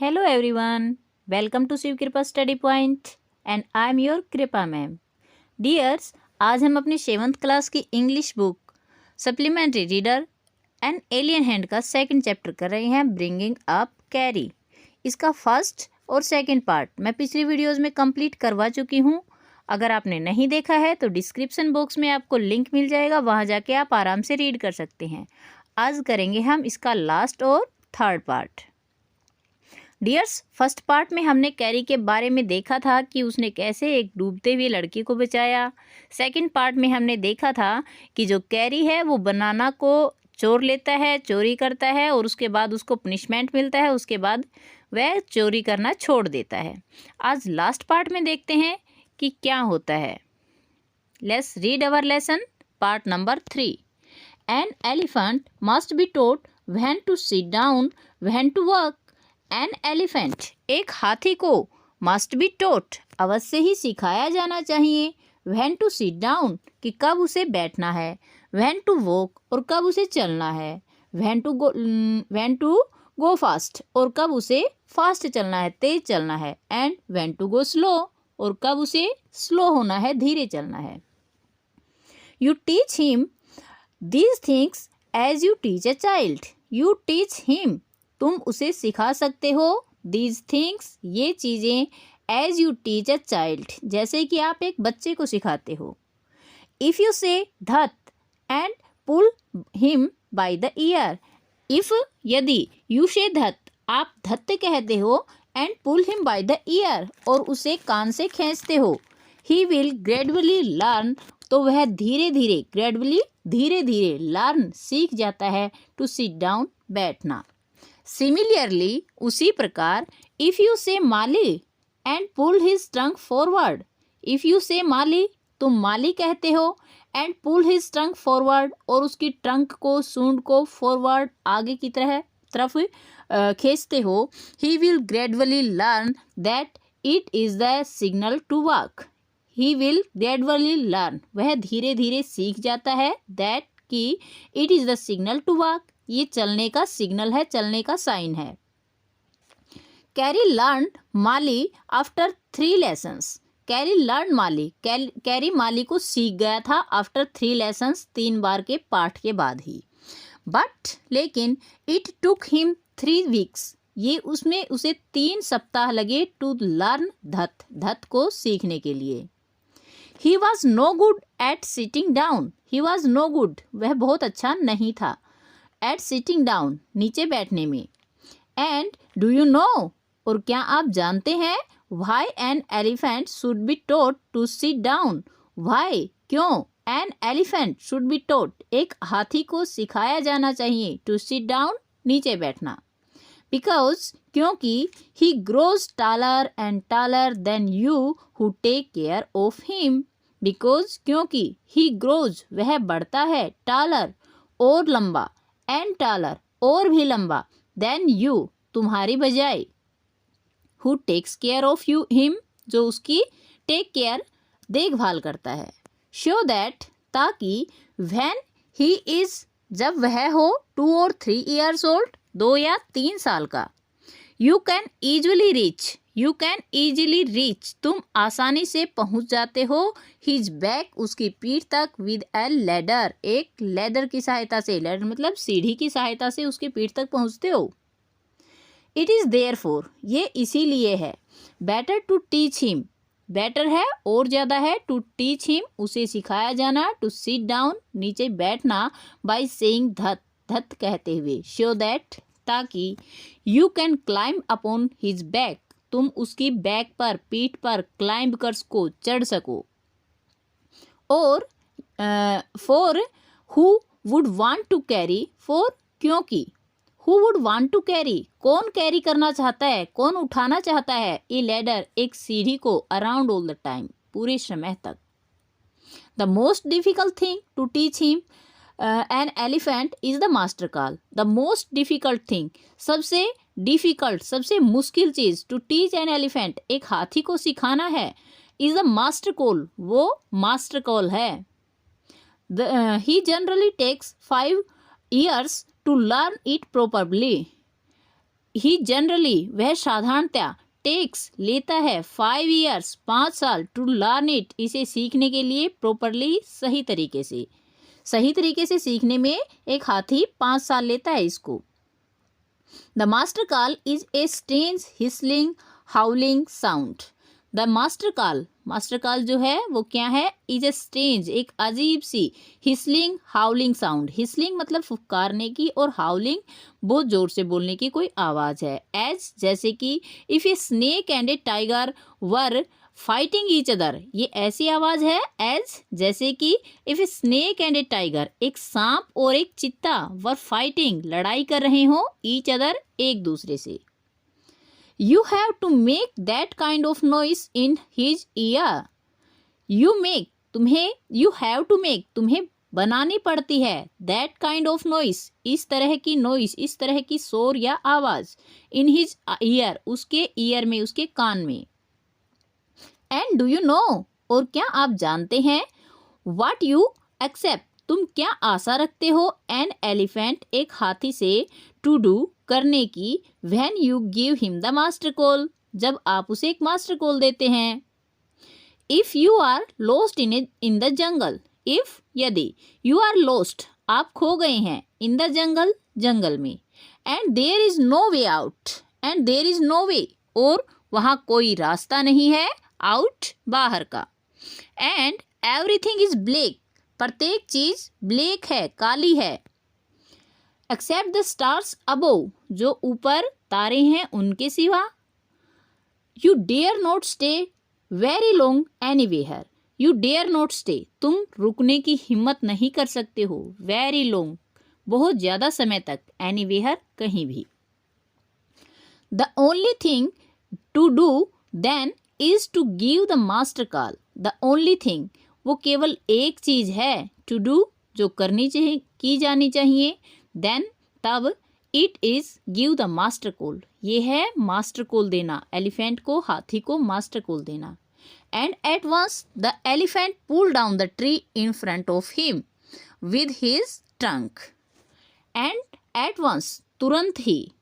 Hello everyone, welcome to Shiv कृपा study point and I am your कृपा ma'am. Dears, आज हम अपनी 7th क्लास की English book supplementary reader and alien hand का सेकंड चैप्टर कर रहे हैं, ब्रिंगिंग अप कैरी। इसका फर्स्ट और सेकंड पार्ट मैं पिछली वीडियोस में कंप्लीट करवा चुकी हूँ। अगर आपने नहीं देखा है तो डिस्क्रिप्शन बॉक्स में आपको लिंक मिल जाएगा, वहाँ जाके आप आराम से रीड कर सकते हैं। आज करेंगे हम इसका लास्ट और third part. Dears, first part में हमने कैरी के बारे में देखा था कि उसने कैसे एक डूबते हुए लड़की को बचाया। सेकंड पार्ट में हमने देखा था कि जो कैरी है वो बनाना को चोर लेता है, चोरी करता है और उसके बाद उसको पनिशमेंट मिलता है, उसके बाद वह चोरी करना छोड़ देता है। आज लास्ट पार्ट में देखते हैं कि क्या होता है। Let's read our lesson part number 3। An elephant must be taught when to sit down, when to work. An elephant, एक हाथी को मस्ट बी टोट, अवश्य ही सिखाया जाना चाहिए। व्हेन टू सिट डाउन, कि कब उसे बैठना है। व्हेन टू वॉक, और कब उसे चलना है। व्हेन टू गो फास्ट, और कब उसे फास्ट चलना है, तेज चलना है। And when to go slow, और कब उसे स्लो होना है, धीरे चलना है। You teach him these things as you teach a child. You teach him, तुम उसे सिखा सकते हो। दीज थिंग्स, ये चीज़ें। As you teach a child, जैसे कि आप एक बच्चे को सिखाते हो। इफ़ यू से धत and pull him by the ear. If, यदि, यू से धत, आप धत्त कहते हो, and pull him by the ear, और उसे कान से खींचते हो। ही विल ग्रेजुअली लर्न, तो वह धीरे धीरे, ग्रेजुअली धीरे धीरे, लर्न सीख जाता है, टू सिट डाउन बैठना। सिमिलरली, उसी प्रकार, इफ़ यू से माली and pull his trunk forward. If you say माली, तुम माली कहते हो, and pull his trunk forward, और उसकी ट्रंक को, सूंड को फॉरवर्ड, आगे की तरफ खींचते हो। He will gradually learn that it is the signal to walk. He will gradually learn, वह धीरे धीरे सीख जाता है, दैट, कि, it is the signal to walk, ये चलने का सिग्नल है, चलने का साइन है। कैरी लर्न माली आफ्टर 3 लेसन्स। कैरी लर्न माली, कैरी माली को सीख गया था आफ्टर 3 लेसन्स, 3 बार के पाठ के बाद ही। बट, लेकिन, इट टुक हिम 3 वीक्स, ये उसमें उसे 3 सप्ताह लगे, टू लर्न धत, धत को सीखने के लिए। He was no good at sitting down. He was no good, वह बहुत अच्छा नहीं था, एट सिटिंग डाउन, नीचे बैठने में। एंड डू यू नो, और क्या आप जानते हैं, why an elephant should be taught to sit down. Why, क्यों, an elephant should be taught, एक हाथी को सिखाया जाना चाहिए, टू सिट डाउन, नीचे बैठना। बिकॉज, क्योंकि, he grows taller and taller than you who take care of him. Because, क्योंकि, ही ग्रोज, वह बढ़ता है, टालर, और लंबा, एंड टालर, और भी लंबा, देन यू, तुम्हारी बजाय, who takes care of you him, जो उसकी टेक केयर, देखभाल करता है। शो दैट, ताकि, व्हेन ही इज, जब वह हो 2 और 3 ईयर्स ओल्ड, 2 या 3 साल का। You can easily reach, you can easily reach, तुम आसानी से पहुंच जाते हो, हिज बैक, उसकी पीठ तक, विद ए लैडर, एक लैडर की सहायता से, लैडर मतलब सीढ़ी की सहायता से उसकी पीठ तक पहुंचते हो। इट इज़ देयरफॉर, ये इसीलिए है। Better to teach him, better है और ज़्यादा है, टू टीच हिम, उसे सिखाया जाना, टू सिट डाउन, नीचे बैठना, बाय सेइंग धत, धत कहते हुए, शो दैट, ताकि, you can climb upon his back, तुम उसकी बैक पर, पीठ पर, क्लाइंब कर को, चढ़ सको। और for who would want to carry, for, क्योंकि, who would want to carry, कौन कैरी करना चाहता है, कौन उठाना चाहता है, ए लैडर, एक सीढ़ी को, अराउंड ऑल द टाइम, पूरे समय तक। The most difficult thing to teach him an elephant is the master call. The most difficult thing, सबसे डिफिकल्ट, सबसे मुश्किल चीज, टू टीच एन एलिफेंट, एक हाथी को सिखाना है, इज द मास्टर कॉल, वो मास्टर कॉल है। He generally takes 5 years to learn it properly. He generally, वह साधारणतया टेक्स लेता है 5 years 5 साल टू लर्न इट, इसे सीखने के लिए प्रॉपरली सही तरीके से। सही तरीके से सीखने में एक हाथी 5 साल लेता है इसको। The master call is a strange whistling howling sound. The master call जो है वो क्या है, इज ए स्ट्रेंज, एक अजीब सी, हिस्लिंग हाउलिंग साउंड। हिस्लिंग मतलब फुफकारने की, और हाउलिंग बहुत जोर से बोलने की कोई आवाज है। एज जैसे कि, if a snake and A tiger were fighting each other, ये ऐसी आवाज है एज जैसे कि, if a snake and A tiger, एक सांप और एक चित्ता, वर फाइटिंग, लड़ाई कर रहे हो, ईच अदर, एक दूसरे से। You have to make that kind of noise in his ear. You have to make, तुम्हें बनानी पड़ती है, that kind of noise, इस तरह की noise, इस तरह की शोर या आवाज, in his ear, उसके ear में, उसके कान में। And do you know, और क्या आप जानते हैं, what you accept, तुम क्या आशा रखते हो, an elephant, एक हाथी से, to do, करने की, when you give him the master call, जब आप उसे एक मास्टर कॉल देते हैं। If you are lost in the jungle, if, यदि, you are lost, आप खो गए हैं, in the jungle, जंगल में, and there is no way out, and there is no way, और वहाँ कोई रास्ता नहीं है, out, बाहर का, and everything is black, प्रत्येक चीज ब्लैक है, काली है, एक्सेप्ट द स्टार्स अबोव, जो ऊपर तारे हैं उनके सिवा। You dare not stay very long anywhere, you dare not stay, तुम रुकने की हिम्मत नहीं कर सकते हो, वेरी लॉन्ग, बहुत ज्यादा समय तक, एनीवेयर, कहीं भी। The only thing to do then is to give the master call, the only thing, वो केवल एक चीज है, टू डू, जो करनी चाहिए, की जानी चाहिए, देन, तब, it is give the master call, ये है मास्टर कॉल देना, एलिफेंट को, हाथी को मास्टर कॉल देना। And at once the elephant pull down the tree in front of him with his trunk, and at once, तुरंत ही,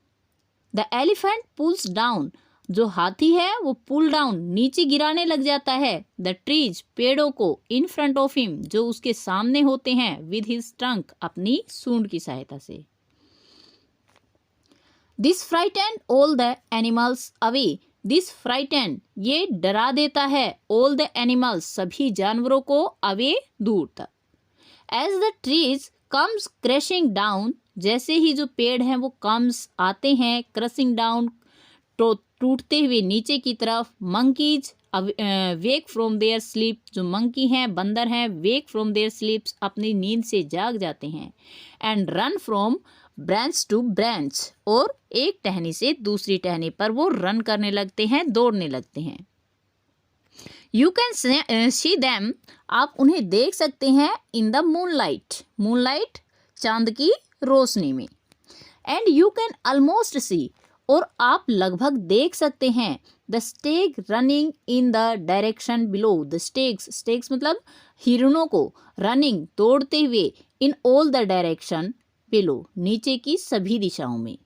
द एलिफेंट पुल्स डाउन, जो हाथी है वो पुल डाउन, नीचे गिराने लग जाता है, द ट्रीज, पेड़ों को, इन फ्रंट ऑफ हिम, जो उसके सामने होते हैं, विद हिज ट्रंक, अपनी सूंड की सहायता से। This frightened all the animals away, this frightened, ये डरा देता है, ऑल द एनिमल्स, सभी जानवरों को, अवे, दूर तक। As the trees comes crushing down, जैसे ही जो पेड़ हैं वो कम्स, आते हैं, क्रशिंग डाउन, टूटते हुए नीचे की तरफ, monkeys wake from there sleep, जो मंकी हैं, बंदर हैं, वेक फ्रॉम देयर स्लीप्स, अपनी नींद से जाग जाते हैं, and run from branch to branch, और एक टहनी से दूसरी टहनी पर वो रन करने लगते हैं, दौड़ने लगते हैं। यू कैन सी देम, आप उन्हें देख सकते हैं, इन द मूनलाइट, मूनलाइट, चांद की रोशनी में, and you can almost see, और आप लगभग देख सकते हैं, the stag running in the direction below, the stags, stags मतलब हिरणों को, रनिंग, दौड़ते हुए, in all the direction below, नीचे की सभी दिशाओं में।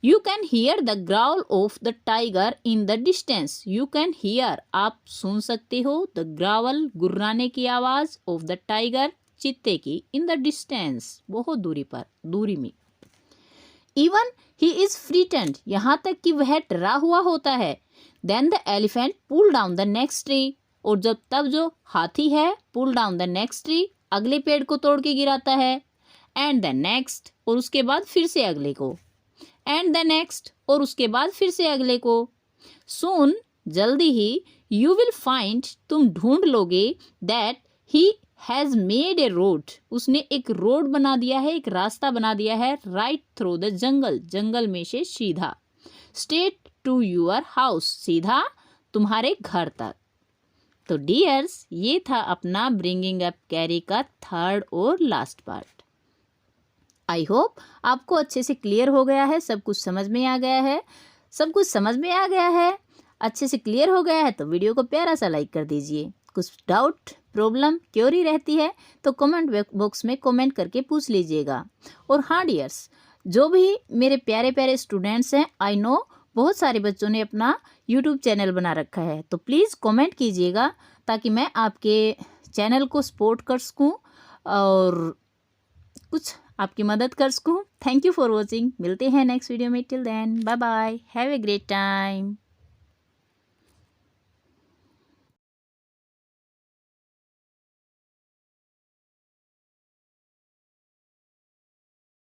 You can hear the growl of the tiger in the distance, you can hear, आप सुन सकते हो, द ग्रावल, गुर्राने की आवाज, ऑफ द टाइगर, चित्ते की, इन द डिस्टेंस, बहुत दूरी पर, दूरी में। इवन ही इज फ्रीटेंड, यहाँ तक कि वह डरा हुआ होता है। Then the elephant pull down the next tree, और जब तब जो हाथी है, pull down the next tree, अगले पेड़ को तोड़ के गिराता है, एंड द नेक्स्ट, और उसके बाद फिर से अगले को, एंड द नेक्स्ट, और उसके बाद फिर से अगले को। सून, जल्दी ही, यू विल फाइंड, तुम ढूंढ लोगे, that he has made a road, उसने एक रोड बना दिया है, एक रास्ता बना दिया है, राइट थ्रू द जंगल, जंगल में से सीधा, स्ट्रेट टू योर हाउस, सीधा तुम्हारे घर तक। तो डियर्स, ये था अपना ब्रिंगिंग अप कैरी का थर्ड और लास्ट पार्ट। आई होप आपको अच्छे से क्लियर हो गया है, सब कुछ समझ में आ गया है, सब कुछ समझ में आ गया है, अच्छे से क्लियर हो गया है तो वीडियो को प्यारा सा लाइक कर दीजिए। कुछ डाउट, प्रॉब्लम, क्वेरी रहती है तो कमेंट बॉक्स में कमेंट करके पूछ लीजिएगा। और हाँ डियर्स, जो भी मेरे प्यारे प्यारे स्टूडेंट्स हैं, आई नो बहुत सारे बच्चों ने अपना यूट्यूब चैनल बना रखा है, तो प्लीज़ कमेंट कीजिएगा ताकि मैं आपके चैनल को सपोर्ट कर सकूं और कुछ आपकी मदद कर सकूं। Thank you for watching. मिलते हैं नेक्स्ट वीडियो में। Till then bye bye, have a great time.